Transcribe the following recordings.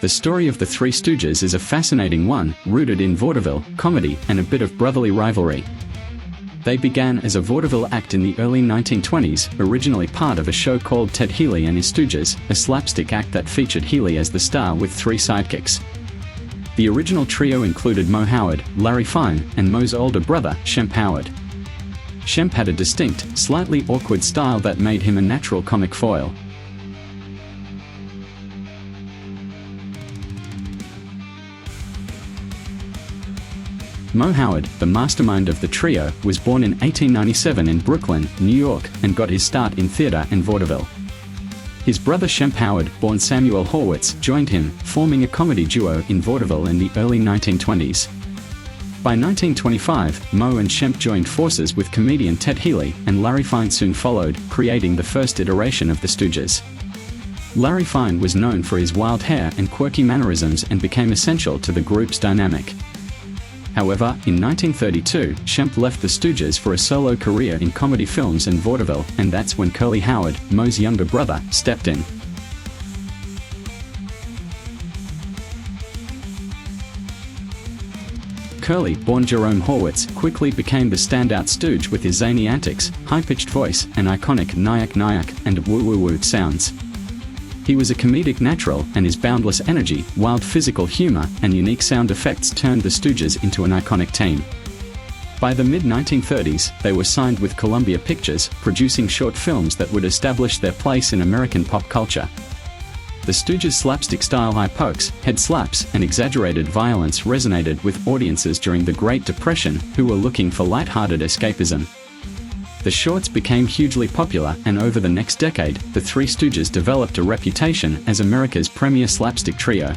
The story of the Three Stooges is a fascinating one, rooted in vaudeville, comedy, and a bit of brotherly rivalry. They began as a vaudeville act in the early 1920s, originally part of a show called Ted Healy and His Stooges, a slapstick act that featured Healy as the star with three sidekicks. The original trio included Moe Howard, Larry Fine, and Moe's older brother, Shemp Howard. Shemp had a distinct, slightly awkward style that made him a natural comic foil. Moe Howard, the mastermind of the trio, was born in 1897 in Brooklyn, New York, and got his start in theater and vaudeville. His brother Shemp Howard, born Samuel Horwitz, joined him, forming a comedy duo in vaudeville in the early 1920s. By 1925, Moe and Shemp joined forces with comedian Ted Healy, and Larry Fine soon followed, creating the first iteration of the Stooges. Larry Fine was known for his wild hair and quirky mannerisms and became essential to the group's dynamic. However, in 1932, Shemp left the Stooges for a solo career in comedy films and vaudeville, and that's when Curly Howard, Moe's younger brother, stepped in. Curly, born Jerome Hitz, quickly became the standout Stooge with his zany antics, high-pitched voice, and iconic nyak-nyak and woo-woo-woo sounds. He was a comedic natural, and his boundless energy, wild physical humor, and unique sound effects turned the Stooges into an iconic team. By the mid-1930s, they were signed with Columbia Pictures, producing short films that would establish their place in American pop culture. The Stooges' slapstick-style high pokes, head slaps, and exaggerated violence resonated with audiences during the Great Depression, who were looking for light-hearted escapism. The shorts became hugely popular, and over the next decade, the Three Stooges developed a reputation as America's premier slapstick trio.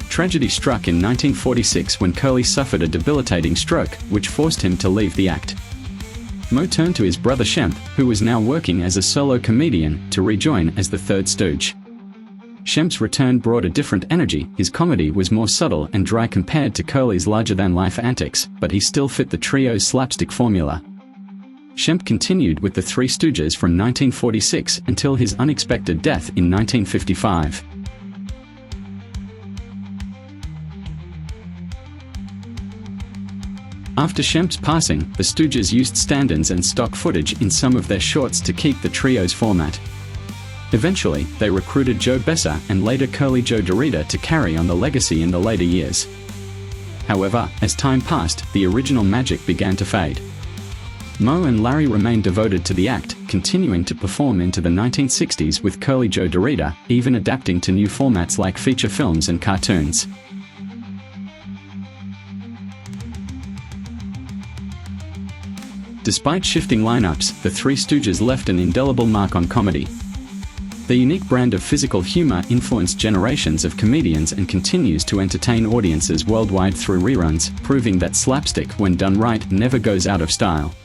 Tragedy struck in 1946 when Curly suffered a debilitating stroke, which forced him to leave the act. Moe turned to his brother Shemp, who was now working as a solo comedian, to rejoin as the third Stooge. Shemp's return brought a different energy. His comedy was more subtle and dry compared to Curly's larger-than-life antics, but he still fit the trio's slapstick formula. Shemp continued with the Three Stooges from 1946 until his unexpected death in 1955. After Shemp's passing, the Stooges used stand-ins and stock footage in some of their shorts to keep the trio's format. Eventually, they recruited Joe Besser and later Curly Joe DeRita to carry on the legacy in the later years. However, as time passed, the original magic began to fade. Moe and Larry remained devoted to the act, continuing to perform into the 1960s with Curly Joe DeRita, even adapting to new formats like feature films and cartoons. Despite shifting lineups, the Three Stooges left an indelible mark on comedy. Their unique brand of physical humor influenced generations of comedians and continues to entertain audiences worldwide through reruns, proving that slapstick, when done right, never goes out of style.